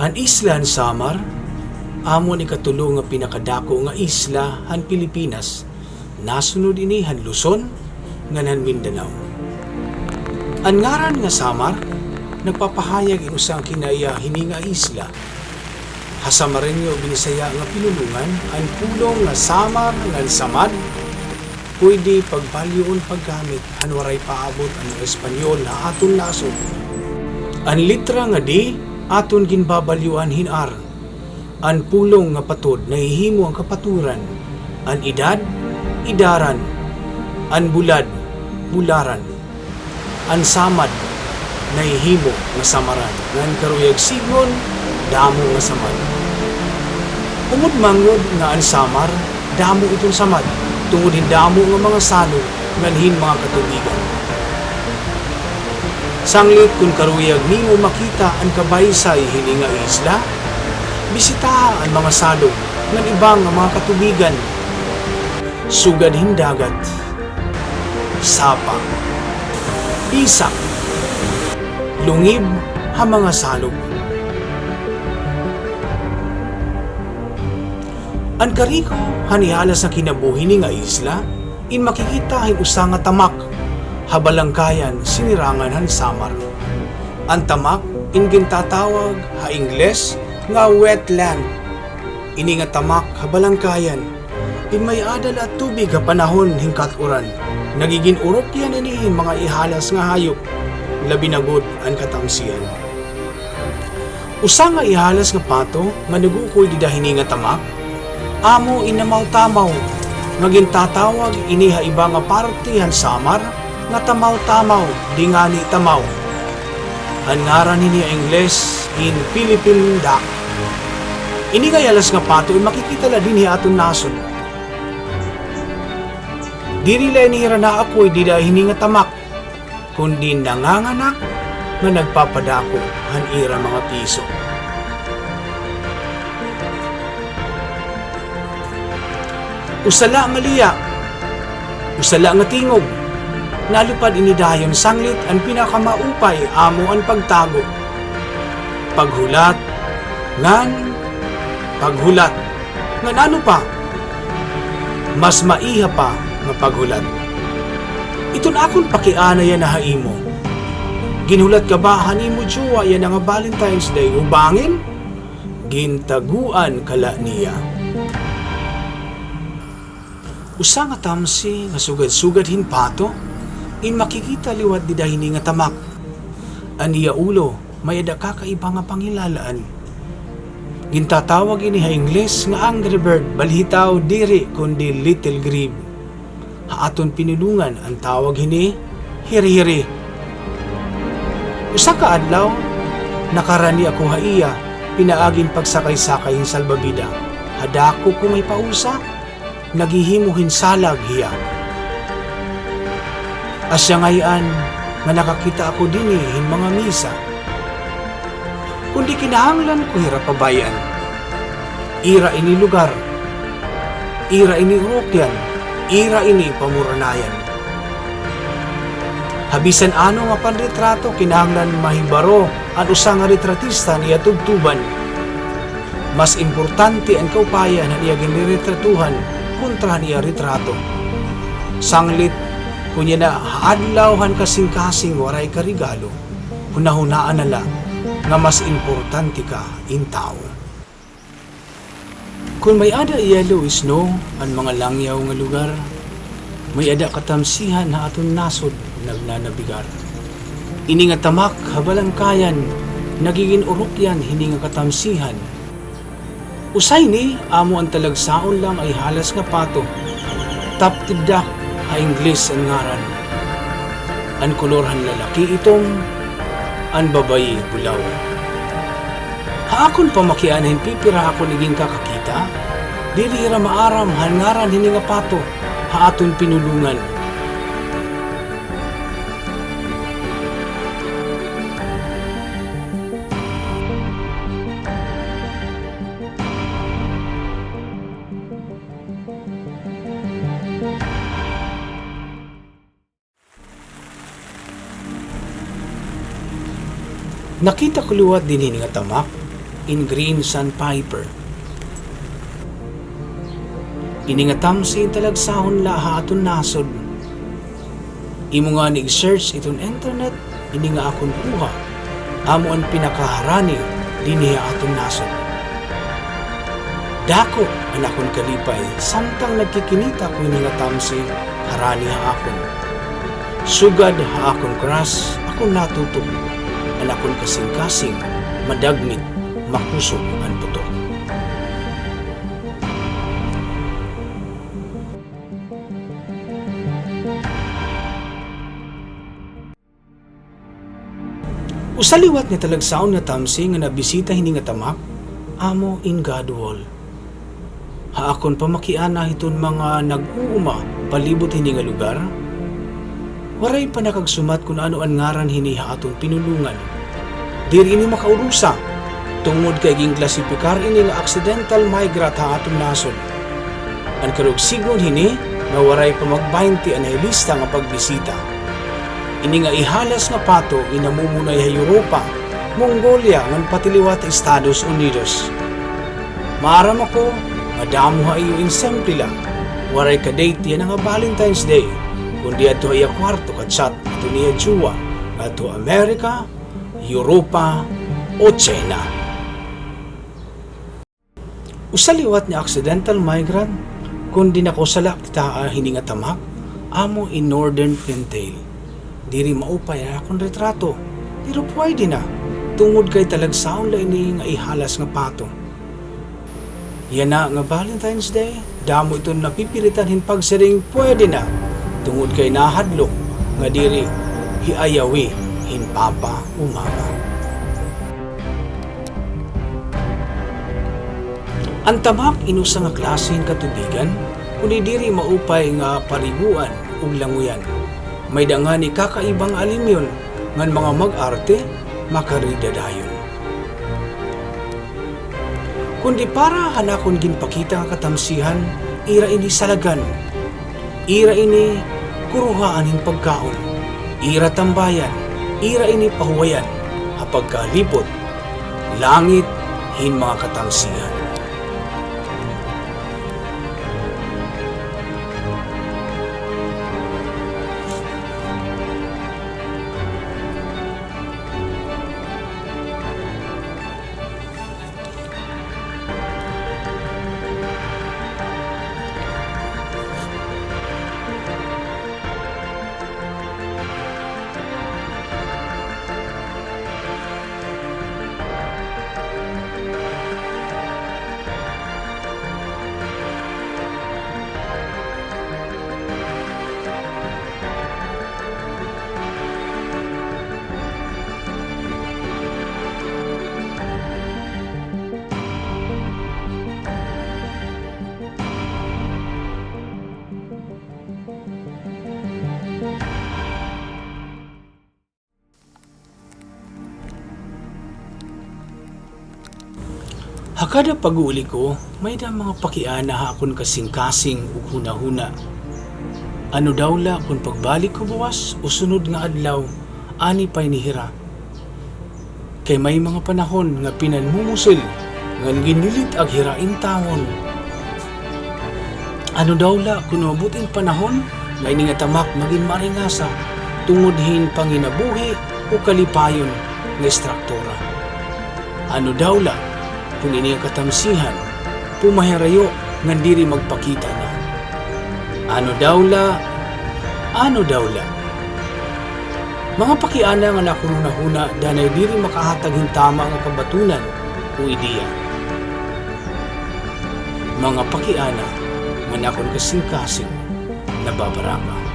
An isla han Samar, amo ni katulong nga pinakadako nga isla han Pilipinas, nasunod ini han Luzon ngan Mindanao. Ang ngaran nga Samar, nagpapahayag inusang kinaya hini nga isla. Hasamarenyo binisaya nga pinulungan, ang pulong nga Samar ngan Samad, pwede pagbalyoon paggamit, hanwaray paabot ang Espanyol na aton nasod. Ang litra nga di, aton ginbabalyuan hinar. Ang pulong nga patod, nahihimo ang kapaturan. Ang edad, idaran. Ang bulad, bularan. Ang samad, nahihimo nga samaran. Ngan karuyag sigon, damo nga samad. Umod mangod nga ang samar, damo itong samad. Tungod damo nga mga salog, nganhin mga katubigan. Sanglit kung karuyag nimo makita ang kabaysay hini nga isla, bisitaha ang mga salog ng ibang mga katubigan. Sugad hindagat, sapa, isak, lungib ha mga salog. Ang kariko hanihalas na kinabuhi ni nga isla, in makikita hin usa nga tamak, habalangkayan sinirangan han Samar. Ang tamak in gintatawag ha Ingles nga wetland. Ini nga tamak habalangkayan, in may adal at tubig ha panahon hingkaturan. Nagiging urok yan inihin mga ihalas nga hayop, labi na god ang katamsiyan. Usa nga ihalas nga pato, manugukoy di dahini nga tamak, amo inamaw-tamaw, ngaging tatawag iniha iba nga parte han Samar, nga tamaw-tamaw, di nga ni tamaw. Ang ngaran niya Ingles in Philippine duck. Ini kayalas nga pato, makikita la din aton nasod. Diri la inihira na ako'y di dahini nga tamak, kundi nanganganak nga nagpapadako han ira mga piso. Usala nga liya, usala nga tingog, nalupad inidayon sanglit ang pinakamaupay amo ang pagtago. Paghulat, ngan, paghulat, ngan ano pa? Mas maiha pa nga paghulat. Iton akon pakiana yan na haimo. Ginhulat ka ba hanimo juwa yan nga Valentine's Day ubangin? Gintaguan kala niya. Usa nga tamsi nga sugad-sugad hinpato, in makikita liwat di dahini nga tamak. Aniya ulo, may ada kakaiba nga pangilalaan. Gintatawag ini ha Ingles nga angry bird, balhitaw diri kundi little grebe. Haaton pinulungan ang tawag hini, hiri-hiri. Usa ka adlaw, nakarani ako ha iya, pinaagin pagsakay-sakay hin salbabida. Hadako ko may pausa, nagihimuhin salag hiya. Asya ngayon nga nakakita ako din hin mga misa. Kundi kinahanglan ko hirap pabayan. Ira ini lugar, ira ini urokyan, ira ini pamuranayan. Habisan ano nga panretrato kinahanglan mahibaro ang usa nga retratista niya tugtuban. Mas importante ang kaupayan na niya ginretratuhan kontra niya retrato. Sanglit, kunya na adlawhan kasing-kasing waray karigalo, hunahunaan nala nga mas importante ka in tao. Kung may ada yellow snow, ang mga langyaw nga lugar, may ada katamsihan na aton nasod nagnanabigar. Ini nga tamak habalangkayan, nagiging urokyan hini nga katamsihan. Usay ni, amo ang talagsaon lang ay halas nga pato. Taptibdak ha Ingles ang ngaran. Ang kolorhan lalaki itong, ang babayi bulaw. Haakon pa makianahin pipira ako naging kakakita, dili ra maaram han ngaran hini nga pato, haaton pinulungan. Nakita ko luwat din nga tamak, in green sandpiper. Ini nga tamsi talagsahon la aton nasod. Imo nga ni-search iton internet, ini nga akong kuha. Amo ang pinakaharani dinhi aton nasod. Dako ang akong kalipay, samtang nagkikinita ko ini nga tamsi, harani ha akon. Sugad ha akong kras, akong natutok. Ang akong kasing-kasing, madagmit, makusog ang puto. Usaliwat nga talagsaon nga tamsi nga nabisita hini nga tamak, amo in Godwall. Haakon pamakiana hiton mga nag-uuma palibot hini nga lugar. Waray pa nakagsumat kung ano ang ngaran hini aton pinulungan. Diri ini makaurusa, tungod kay ging klasipikar ini nga accidental migrant ha aton nasod. Ang karugsigon hini na waray pa mag-20 ang lista nga pagbisita. Ini nga ihalas nga pato inamumunay ha Europa, Mongolia ngan patiliwat Estados Unidos. Maaram ako, madamo ha iyo insemplila, waray ka date yan nga Valentine's Day, kundi ato iya kwarto katsat ato niya Juwa, ato Amerika, Europa o China. Usaliwat ni accidental migrant, kundi nako salak kita hini nga tamak, amo in Northern Pintail. Diri maupay akong retrato, pero pwede na, tungod kay talagsaon la ini nga ihalas nga pato. Yan na nga Valentine's Day, damo ito napipilitan hin pagsiring pwede na, tungod kay nahadlok nga diri hiayawi hin papa o mama. Ang tamak inusa nga klase hin katubigan, kundi diri maupay nga pariguan ug languyan. May dangan ni kakaibang alimyon ngan mga mag-arte makaridadayon. Kundi para hanakon ginpakita nga katamsihan, ira ini salagan, ira ini kuruhaan hin pagkaon, ira tambayan, ira ini pahuwayan, hapagkalipot, langit hin mga katamsihan. Hakada pag-uuli ko, may da mga pakiana hakon kasing-kasing ug huna-huna. Ano daw la kung pagbalik ko buwas o sunod nga adlaw, ani pa'y nihira. Kay may mga panahon nga pinanmumusil, ngan ginilit ag hirain tawon. Ano daw la kung mabuting panahon, nga ini nga tamak maging maringasa, tungodhin panginabuhi o kalipayon nga estraktura. Ano daw la kung ini ang katamsihan, pumahirayo ngan diri magpakita na. Ano daw la? Mga pakiana nga nakununa-huna danay diri makahatag hintama nga kabatunan o ideya. Mga pakiana nga nakon kasing-kasing nababaraka.